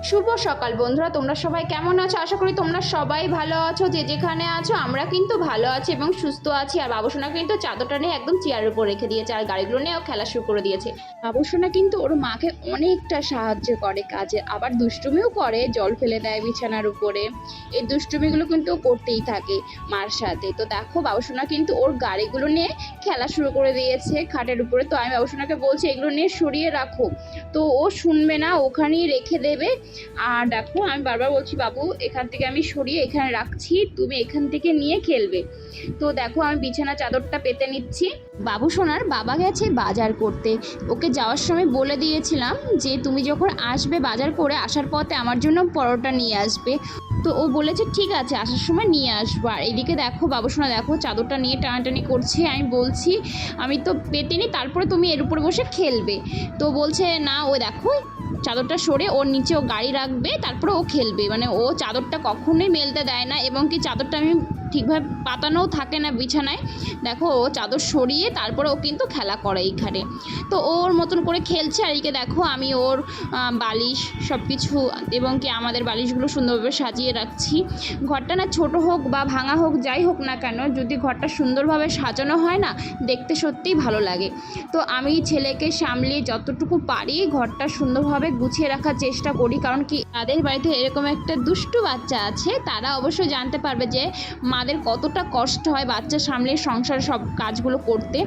শুভ সকাল বন্ধুরা, তোমরা সবাই কেমন আছো? আশা করি তোমরা সবাই ভালো আছো। যে যেখানে আছো আমরা কিন্তু ভালো আছি এবং সুস্থ আছি। আর বাবুসোনা কিন্তু চাদরটা নিয়ে একদম চেয়ারের উপর রেখে দিয়েছে আর গাড়িগুলো নিয়েও খেলা শুরু করে দিয়েছে। বাবুসোনা কিন্তু ওর মাকে অনেকটা সাহায্য করে কাজে, আবার দুষ্টুমিও করে, জল ফেলে দেয় বিছানার উপরে। এই দুষ্টুমিগুলো কিন্তু করতেই থাকে মার সাথে। তো দেখো বাবুসোনা কিন্তু ওর গাড়িগুলো নিয়ে খেলা শুরু করে দিয়েছে খাটের উপরে। তো আমি বাবুসোনাকে বলছি এগুলো নিয়ে সরিয়ে রাখো, তো ও শুনবে না, ওখানেই রেখে দেবে। আর দেখো আমি বারবার বলছি বাবু এখান থেকে আমি সরিয়ে এখানে রাখছি, তুমি এখান থেকে নিয়ে খেলবে। তো দেখো আমি বিছানা চাদরটা পেতে নিচ্ছি। বাবুসোনার বাবা গেছে বাজার করতে। ওকে যাওয়ার সময় বলে দিয়েছিলাম যে তুমি যখন আসবে বাজার করে আসার পথে আমার জন্য পরোটা নিয়ে আসবে। তো ও বলেছে ঠিক আছে আসার সময় নিয়ে আসবো। আর এদিকে দেখো বাবুসোনা দেখো চাদরটা নিয়ে টানাটানি করছে। আমি বলছি আমি তো পেতে নি, তারপরে তুমি এর উপরে বসে খেলবে। তো বলছে না, ও দেখো চাদরটা সরে ওর নিচে ও গাড়ি রাখবে, তারপরে ও খেলবে। মানে ও চাদরটা কখনোই মেলতে দেয় না, এবং কি চাদরটা আমি ঠিকভাবে পাতানোও থাকে না বিছানায়। দেখো ও চাদর সরিয়ে তারপরে ও কিন্তু খেলা করে এইখানে। তো ওর মতন করে খেলছে। আর এদিকে দেখো আমি ওর বালিশ সব কিছু এবং কি আমাদের বালিশগুলো সুন্দরভাবে সাজিয়ে রাখছি। ঘরটা না ছোট হোক বা ভাঙা হোক যাই হোক না কেন, যদি ঘরটা সুন্দরভাবে সাজানো হয় না, দেখতে সত্যিই ভালো লাগে। তো আমি ছেলেকে সামলিয়ে যতটুকু পারি ঘরটা সুন্দরভাবে গুছিয়ে রাখার চেষ্টা করি। কারণ কি তাদের বাড়িতে এরকম একটা দুষ্টু বাচ্চা আছে, তারা অবশ্যই জানতে পারবে যে মাদের কতটা কষ্ট হয় বাচ্চা সামলে সংসারে সব কাজগুলো করতে।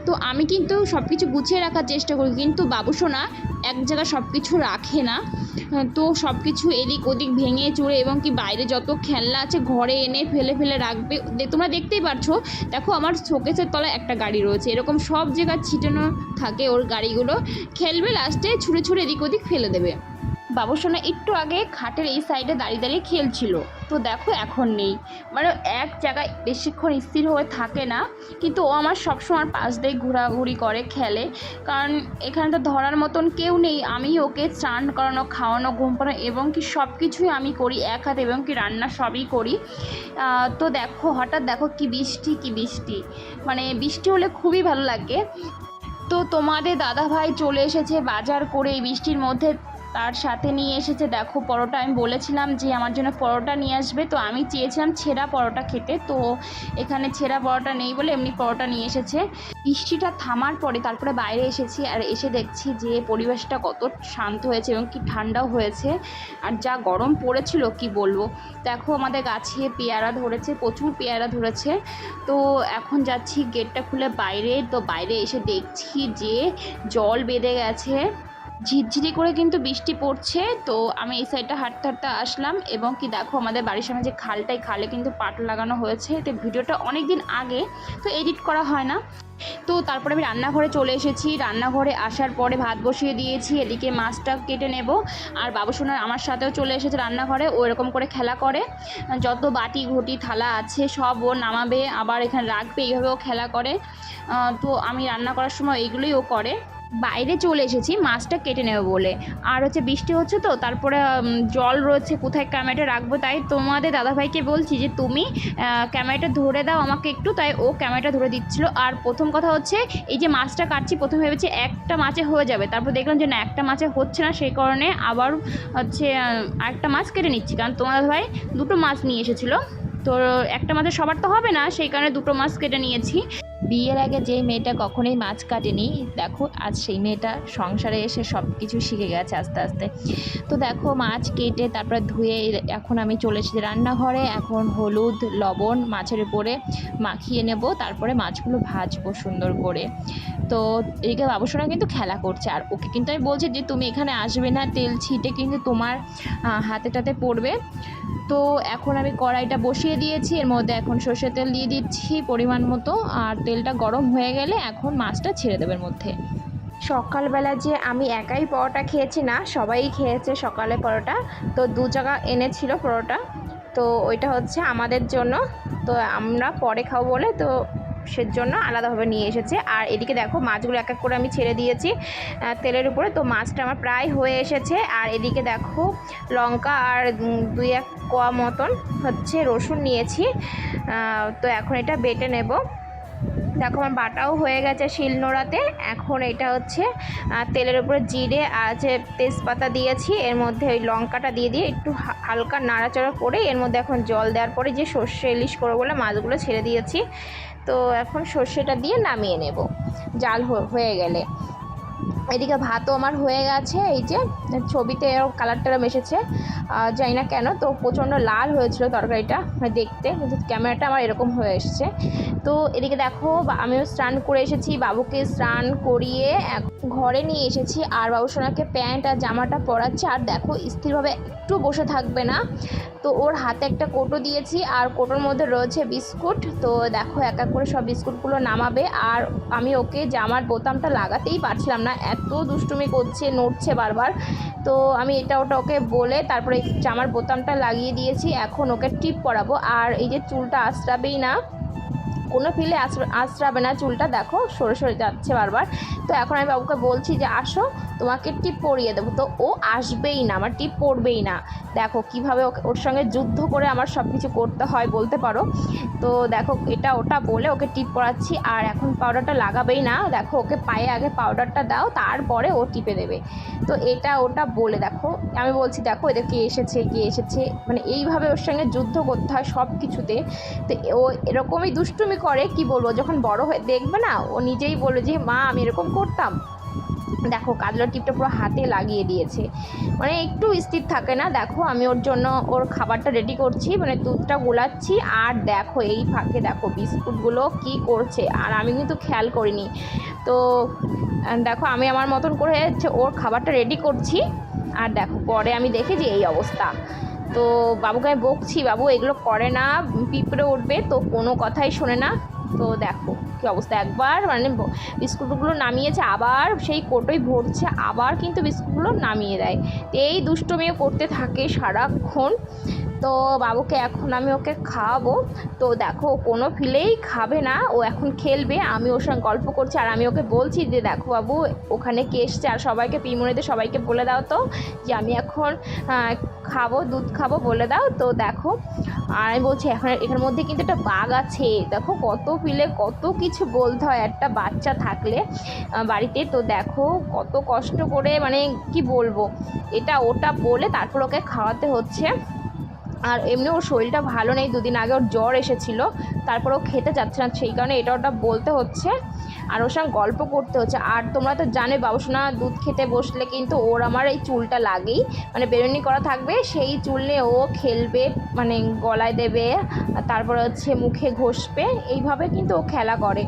তো আমি কিন্তু সব কিছু গুছিয়ে রাখার চেষ্টা করি, কিন্তু বাবুসোনা এক জায়গায় সব কিছু রাখে না। তো সব কিছু এদিক ওদিক ভেঙে চুরে এবং কি বাইরে যত খেলনা আছে ঘরে এনে ফেলে ফেলে রাখবে। তোমরা দেখতেই পারছো, দেখো আমার শোকেসের তলায় একটা গাড়ি রয়েছে, এরকম সব জায়গায় ছিটানো থাকে ওর গাড়িগুলো। খেলবে, লাস্টে ছুঁড়ে ছুঁড়ে এদিক ওদিক ফেলে দেবে। বাবুসোনা একটু আগে খাটের এই সাইডে দাঁড়িয়ে দাঁড়িয়ে খেলছিল, তো দেখো এখন নেই। মানে এক জায়গায় বেশিক্ষণ স্থির হয়ে থাকে না, কিন্তু ও আমার সবসময় পাশ দিয়ে ঘোরাঘুরি করে খেলে। কারণ এখানে তো ধরার মতন কেউ নেই। আমি ওকে স্নান করানো, খাওয়ানো, ঘুম পাড়ানো এবং কি সব কিছুই আমি করি এক হাতে, এবং কি রান্না সবই করি। তো দেখো হঠাৎ দেখো কি বৃষ্টি, কি বৃষ্টি, মানে বৃষ্টি হলে খুবই ভালো লাগে। তো তোমাদের দাদাভাই চলে এসেছে বাজার করে এই বৃষ্টির মধ্যে, তার সাথে নিয়ে এসেছে দেখো পরোটা। আমি বলেছিলাম যে আমার জন্য পরোটা নিয়ে আসবে, তো আমি চেয়েছিলাম ছেঁড়া পরোটা খেতে, তো এখানে ছেঁড়া পরোটা নেই বলে এমনি পরোটা নিয়ে এসেছে। বৃষ্টিটা থামার পরে তারপরে বাইরে এসেছি, আর এসে দেখছি যে পরিবেশটা কত শান্ত হয়েছে এবং কি ঠান্ডাও হয়েছে। আর যা গরম পড়েছিল কি বলবো। দেখো আমাদের গাছে পেয়ারা ধরেছে, প্রচুর পেয়ারা ধরেছে। তো এখন যাচ্ছি গেটটা খুলে বাইরে, তো বাইরে এসে দেখছি যে জল বেঁধে গেছে, ঝিরঝিরি করে কিন্তু বৃষ্টি পড়ছে। তো আমি এই সাইডটা হাঁটতে হাঁটতে আসলাম, এবং কি দেখো আমাদের বাড়ির সামনে যে খালটাই, খালে কিন্তু পাট লাগানো হয়েছে। তো ভিডিওটা অনেক দিন আগে, তো এডিট করা হয় না। তো তারপরে আমি রান্নাঘরে চলে এসেছি। রান্নাঘরে আসার পরে ভাত বসিয়ে দিয়েছি, এদিকে মাছটা কেটে নেব। আর বাবুসোনা আমার সাথেও চলে এসেছে রান্নাঘরে, ও এরকম করে খেলা করে। যত বাটি ঘটি থালা আছে সব ও নামাবে, আবার এখানে রাখবে, এইভাবে ও খেলা করে। তো আমি রান্না করার সময় এইগুলোই ও করে। বাইরে চলে এসেছি মাছটা কেটে নেব বলে। আর হচ্ছে বৃষ্টি হচ্ছে, তো তারপরে জল রয়েছে, কোথায় ক্যামেরাটা রাখবো, তাই তোমাদের দাদাভাইকে বলছি যে তুমি ক্যামেরাটা ধরে দাও আমাকে একটু। তাই ও ক্যামেরাটা ধরে দিচ্ছিল। আর প্রথম কথা হচ্ছে এই যে মাছটা কাটছি, প্রথমে ভেবেছি একটা মাছে হয়ে যাবে, তারপর দেখলাম যে না, একটা মাছে হচ্ছে না, সেই কারণে আবার হচ্ছে আরেকটা মাছ কেটে নিচ্ছি। কারণ তোমার দাদাভাই দুটো মাছ নিয়ে এসেছিলো, তো একটা মাছে সবার তো হবে না, সেই কারণে দুটো মাছ কেটে নিয়েছি। বিয়ের আগে যে মেয়েটা কখনোই মাছ কাটেনি, দেখো আজ সেই মেয়েটা সংসারে এসে সব কিছু শিখে গেছে আস্তে আস্তে। তো দেখো মাছ কেটে তারপরে ধুয়ে এখন আমি চলে এসেছি রান্নাঘরে। এখন হলুদ লবণ মাছের উপরে মাখিয়ে নেব, তারপরে মাছগুলো ভাজবো সুন্দর করে। তো এদিকে বাবুসোনা কিন্তু খেলা করছে, আর ওকে কিন্তু আমি বলছি যে তুমি এখানে আসবে না, তেল ছিটে কিন্তু তোমার হাতে টাতে পড়বে। তো এখন আমি কড়াইটা বসিয়ে দিয়েছি, এর মধ্যে এখন সর্ষের তেল দিয়ে দিচ্ছি পরিমাণ মতো। আর তেলটা গরম হয়ে গেলে এখন মাছটা ছেড়ে দেবে এর মধ্যে। সকালবেলা যে আমি একাই পরোটা খেয়েছি না, সবাই খেয়েছে সকালে পরোটা। তো দু জায়গা এনেছিল পরোটা, তো ওইটা হচ্ছে আমাদের জন্য, তো আমরা পরে খাবো বলে তো সেজন্য আলাদাভাবে নিয়ে এসেছে। আর এদিকে দেখো মাছগুলো এক এক করে আমি ছেড়ে দিয়েছি তেলের উপরে। তো মাছটা আমার প্রায় হয়ে এসেছে। আর এদিকে দেখো লঙ্কা আর 2-1 কোয়া মতন হচ্ছে রসুন নিয়েছি। তো এখন এটা বেটে নেব। দেখো আমার বাটাও হয়ে গেছে শিলনোড়াতে। এখন এটা হচ্ছে তেলের উপরে জিরে আর যে তেজপাতা দিয়েছি, এর মধ্যে ওই লঙ্কাটা দিয়ে একটু হালকা নাড়াচাড়া করে এর মধ্যে এখন জল দেওয়ার পরে যে সর্ষে ইলিশ করবো বলে মাছগুলো ছেড়ে দিয়েছি। তো এখন সর্ষেটা দিয়ে নামিয়ে নেব জাল হয়ে গেলে। এদিকে ভাতও আমার হয়ে গেছে, এই যে ছবিতে কালারটা এসেছে জানি না কেন, তো প্রচণ্ড লাল হয়েছিল তরকারিটা দেখতে, কিন্তু ক্যামেরাটা আমার এরকম হয়ে এসেছে। তো এদিকে দেখো আমিও স্নান করে এসেছি, বাবুকে স্নান করিয়ে ঘরে নিয়ে এসেছি আর বাবুসোনাকে প্যান্ট আর জামাটা পরাচ্ছে। আর দেখো স্থিরভাবে একটু বসে থাকবে না, তো ওর হাতে একটা কোটো দিয়েছি আর কোটোর মধ্যে রয়েছে বিস্কুট। তো দেখো এক এক করে সব বিস্কুটগুলো নামাবে আর আমি ওকে জামার বোতামটা লাগাতেই পারছিলাম না, এত দুষ্টুমি করছে, নড়ছে বারবার। তো আমি এটা ওটা ওকে বলে তারপরে জামার বোতামটা লাগিয়ে দিয়েছি। এখন ওকে টিপ পরাবো আর এই যে চুলটা আঁচড়াবেই না, কোনো ফিলে আঁচড়াবে না চুলটা, দেখো সরে সরে যাচ্ছে বারবার। তো এখন আমি বাবুকে বলছি যে আসো তোমাকে টিপ পরিয়ে দেবো, তো ও আসবেই না, আমার টিপ পরবেই না। দেখো কিভাবে ওর সঙ্গে যুদ্ধ করে আমার সব কিছু করতে হয় বলতে পারো। তো দেখো এটা ওটা বলে ওকে টিপ পরাচ্ছি আর এখন পাউডারটা লাগাবেই না। দেখো ওকে পায়ে আগে পাউডারটা দাও, তারপরে ও টিপে দেবে। তো এটা ওটা বলে দেখো আমি বলছি দেখো এদের কে এসেছে, মানে এইভাবে ওর সঙ্গে যুদ্ধ করতে হয় সব কিছুতে। তো ও এরকমই দুষ্টুমি করে, কি বলবো, যখন বড় হয়ে দেখবে না ও নিজেই বলে যে মা আমি এরকম করতাম। দেখো কাজলার টিপটা পুরো হাতে লাগিয়ে দিয়েছে, মানে একটু স্থির থাকে না। দেখো আমি ওর জন্য ওর খাবারটা রেডি করছি, মানে দুধটা গোলাচ্ছি আর দেখো এই ফাঁকে দেখো বিস্কুটগুলো কি করছে আর আমি কিন্তু খেয়াল করিনি। তো দেখো আমি আমার মতন করে হচ্ছে ওর খাবারটা রেডি করছি আর দেখো পরে আমি দেখি যে এই অবস্থা। তো বাবুকে আমি বকছি বাবু এগুলো করে না, পিঁপড়ে উঠবে, তো কোনো কথাই শোনে না। তো দেখো কী অবস্থা, একবার মানে বিস্কুটগুলো নামিয়েছে আবার সেই কোটোই ভরছে, আবার কিন্তু বিস্কুটগুলো নামিয়ে দেয়। এই দুষ্টুমিও করতে থাকে সারাক্ষণ। তো বাবুকে এখন আমি ওকে খাওয়াবো। তো দেখো কোনো ফিলেই খাবে না, ও এখন খেলবে, আমি ওর সঙ্গে গল্প করছি আর আমি ওকে বলছি যে দেখো বাবু ওখানে কে এসছে আর সবাইকে পিমনিতে সবাইকে বলে দাও তো যে আমি এখন খাবো, দুধ খাবো বলে দাও। তো দেখো আর আমি বলছি এখন এখানের মধ্যে কিন্তু একটা বাঘ আছে, দেখো কত ফিলে কত কিছু বলতে হয় একটা বাচ্চা থাকলে বাড়িতে। তো দেখো কত কষ্ট করে, মানে কি বলবো, এটা ওটা বলে তারপর ওকে খাওয়াতে হচ্ছে। আর এমনি ওর শরীরটা ভালো নেই, দুদিন আগে ওর জ্বর এসেছিলো, তারপর ও খেতে চাচ্ছে না, সেই কারণে এটা ওটা বলতে হচ্ছে আর ওর সঙ্গে গল্প করতে হচ্ছে। আর তোমরা তো জানো বাবুসোনা দুধ খেতে বসলে কিন্তু ওর আমার এই চুলটা লাগেই, মানে বেরুনি করা থাকবে, সেই চুল নিয়ে ও খেলবে, মানে গলায় দেবে, তারপরে হচ্ছে মুখে ঘষবে, এইভাবে কিন্তু ও খেলা করে।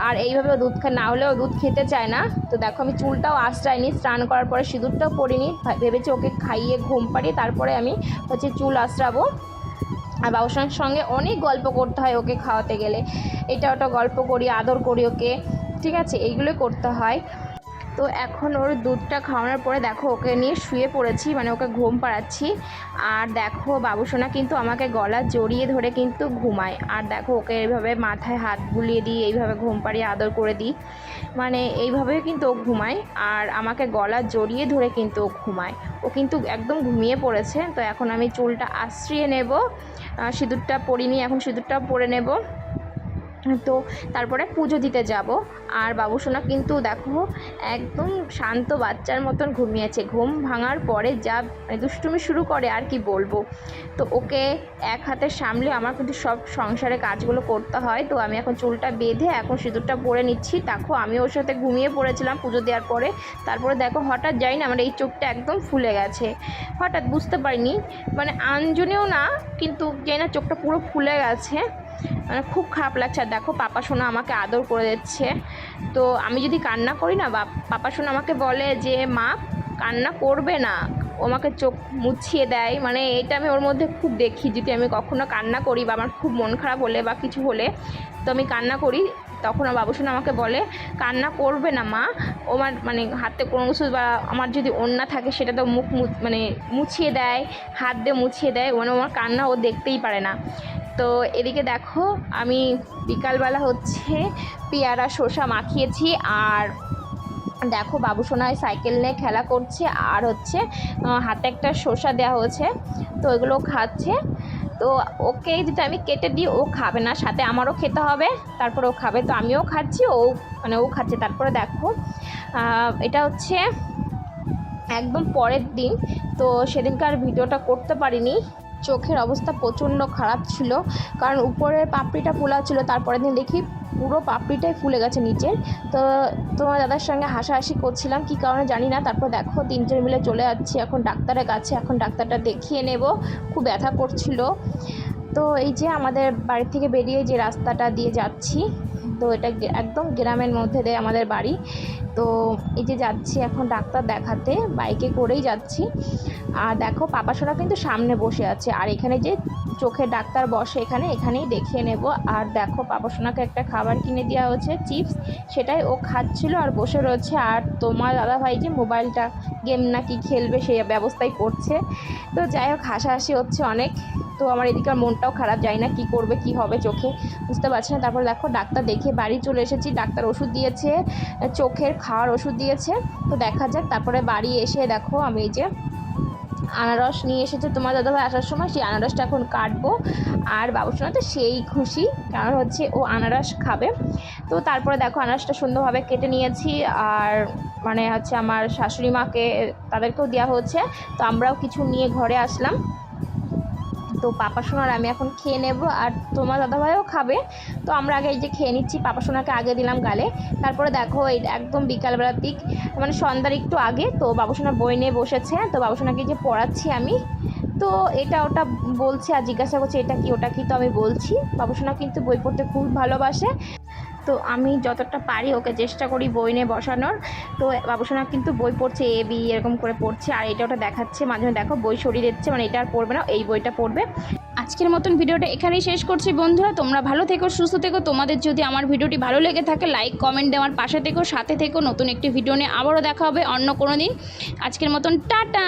আর এইভাবে ও দুধ না হলে ও দুধ খেতে চায় না। তো দেখো আমি চুলটাও আঁচড়াইনি, স্নান করার পরে সিঁদুরটাও পরিনি, ভেবেছি ওকে খাইয়ে ঘুম পাড়িয়ে তারপরে আমি হচ্ছে চুল আঁচড়াবো। আর বাবুসোনার সঙ্গে অনেক গল্প করতে হয় ওকে খাওয়াতে গেলে, এটা ওটা গল্প করি, আদর করি ওকে, ঠিক আছে, এইগুলো করতে হয়। তো এখন ওর দুধটা খাওয়ানোর পরে দেখো ওকে নিয়ে শুয়ে পড়েছি, মানে ওকে ঘুম পাড়াচ্ছি। আর দেখো বাবুসোনা কিন্তু আমাকে গলা জড়িয়ে ধরে কিন্তু ঘুমায়, আর দেখো ওকে এইভাবে মাথায় হাত বুলিয়ে দিই, এইভাবে ঘুম পাড়িয়ে আদর করে দিই, মানে এইভাবেই কিন্তু ও ঘুমায় আর আমাকে গলা জড়িয়ে ধরে কিন্তু ও ঘুমায়। ও কিন্তু একদম ঘুমিয়ে পড়েছে। তো এখন আমি চুলটা আশ্রিয়ে নেব, সিঁদুরটা পরিনি, এখন সিঁদুরটা পরে নেব, তো তারপরে পুজো দিতে যাব। আর বাবুসোনা কিন্তু দেখো একদম শান্ত বাচ্চার মতন ঘুমিয়েছে, ঘুম ভাঙার পরে যা দুষ্টুমি শুরু করে আর কি বলবো। তো ওকে এক হাতে সামলে আমার কিন্তু সব সংসারে কাজগুলো করতে হয়। তো আমি এখন চুলটা বেঁধে এখন সিঁদুরটা পরে নিচ্ছি। দেখো আমি ওর সাথে ঘুমিয়ে পড়েছিলাম পুজো দেওয়ার পরে, তারপরে দেখো হঠাৎ যাই না আমার এই চোখটা একদম ফুলে গেছে, হঠাৎ বুঝতে পারিনি, মানে আঞ্জনেও না, কিন্তু যাই না চোখটা পুরো ফুলে গেছে, মানে খুব খারাপ লাগছে। আর দেখো পাপা সোনা আমাকে আদর করে দিচ্ছে। তো আমি যদি কান্না করি না, পাপা সোনা আমাকে বলে যে মা কান্না করবে না, ও আমাকে চোখ মুছিয়ে দেয়, মানে এটা আমি ওর মধ্যে খুব দেখি। যদি আমি কখনো কান্না করি বা আমার খুব মন খারাপ হলে বা কিছু হলে তো আমি কান্না করি, তখন বাবুসোনা আমাকে বলে কান্না করবে না মা, ও আমার মানে হাতে কোনো কিছু বা আমার যদি ওড়না থাকে সেটা তো মুখ মানে মুছিয়ে দেয়, হাত দিয়ে মুছিয়ে দেয়, মানে আমার কান্না ও দেখতেই পারে না। তো এদিকে দেখো আমি বিকালবেলা হচ্ছে পেয়ারা শসা মাখিয়েছি আর দেখো বাবুসোনায় সাইকেল নিয়ে খেলা করছে আর হচ্ছে হাতে একটা শসা দেওয়া হয়েছে, তো এগুলো খাচ্ছে। তো ওকে যদি আমি কেটে দিই ও খাবে না, সাথে আমারও খেতে হবে, তারপরে ও খাবে। তো আমিও খাচ্ছি, ও খাচ্ছে। তারপরে দেখো এটা হচ্ছে একদম পরের দিন, তো সেদিনকার ভিডিওটা করতে পারিনি। চোখের অবস্থা প্রচণ্ড খারাপ ছিল, কারণ উপরের পাপড়িটা ফোলা ছিল, তারপরের দিন দেখি পুরো পাপড়িটাই ফুলে গেছে নিচের। তো তোমার দাদার সঙ্গে হাসাহাসি করছিলাম, কী কারণে জানি না। তারপর দেখো 3জন মিলে চলে যাচ্ছি এখন ডাক্তারের কাছে, এখন ডাক্তারটা দেখিয়ে নেব, খুব ব্যথা করছিল। তো এই যে আমাদের বাড়ি থেকে বেরিয়ে যে রাস্তাটা দিয়ে যাচ্ছি, তো এটা একদম গ্রামের মধ্যে দিয়ে আমাদের বাড়ি। তো এই যে যাচ্ছি এখন ডাক্তার দেখাতে, বাইকে করেই যাচ্ছি। আর দেখো পাপাসোনা কিন্তু সামনে বসে আছে, আর এখানে যে চোখের ডাক্তার বসে এখানেই দেখিয়ে নেব। আর দেখো পাপাসোনাকে একটা খাবার কিনে দেওয়া হয়েছে, চিপস, সেটাই ও খাচ্ছিল আর বসে রয়েছে। আর তোমার দাদাভাই যে মোবাইলটা গেম নাকি খেলবে সেই ব্যবস্থাই করছে। তো যাই হোক হাসাহাসি হচ্ছে অনেক। তো আমার এদিকে মনটাও খারাপ, যাই না কি করবে কি হবে চোখে বুঝতে পারছি না। তারপর দেখো ডাক্তার দেখিয়ে বাড়ি চলে এসেছি, ডাক্তার ওষুধ দিয়েছে, চোখের খাওয়ার ওষুধ দিয়েছে। তো দেখা যাক। তারপরে বাড়ি এসে দেখো আমি এই যে আনারস নিয়ে এসেছে তোমার দাদাভাই আসার সময়, সেই আনারসটা এখন কাটবো। আর বাবুসোনা তো সেই খুশি, কারণ হচ্ছে ও আনারস খাবে। তো তারপরে দেখো আনারসটা সুন্দরভাবে কেটে নিয়েছি, আর হচ্ছে আমার শাশুড়ি মাকে তাদেরকেও দেওয়া হচ্ছে। তো আমরাও কিছু নিয়ে ঘরে আসলাম। তো পাপাসোনার আমি এখন খেয়ে নেব, আর তোমার দাদাভাইও খাবে। তো আমরা আগে এই যে খেয়ে নিচ্ছি, পাপাসোনাকে আগে দিলাম গালে। তারপরে দেখো এই একদম বিকালবেলার দিক, সন্ধ্যার একটু আগে। তো বাবুসোনা বই নিয়ে বসেছে, তো বাবুসোনাকে যে পড়াচ্ছি আমি, তো এটা ওটা বলছে আর জিজ্ঞাসা করছে এটা কি ওটা কি। তো আমি বলছি, বাবুসোনা কিন্তু বই পড়তে খুব ভালোবাসে। তো আমি যতটা পারি ওকে চেষ্টা করি বই নিয়ে বসানোর। তো বাবুসোনা কিন্তু বই পড়ছে, এ বি এরকম করে পড়ছে, আর এটা ওটা দেখাচ্ছে, মাঝে মাঝে দেখো বই সরিয়ে দিচ্ছে, এটা আর পড়বে না, এই বইটা পড়বে। আজকের মতন ভিডিওটা এখানেই শেষ করছি বন্ধুরা। তোমরা ভালো থেকো, সুস্থ থেকো। তোমাদের যদি আমার ভিডিওটি ভালো লেগে থাকে লাইক কমেন্ট দেওয়ার পাশে থেকো, সাথে থেকো। নতুন একটি ভিডিও নিয়ে আবারও দেখা হবে অন্য কোনো দিন। আজকের মতন টাটা।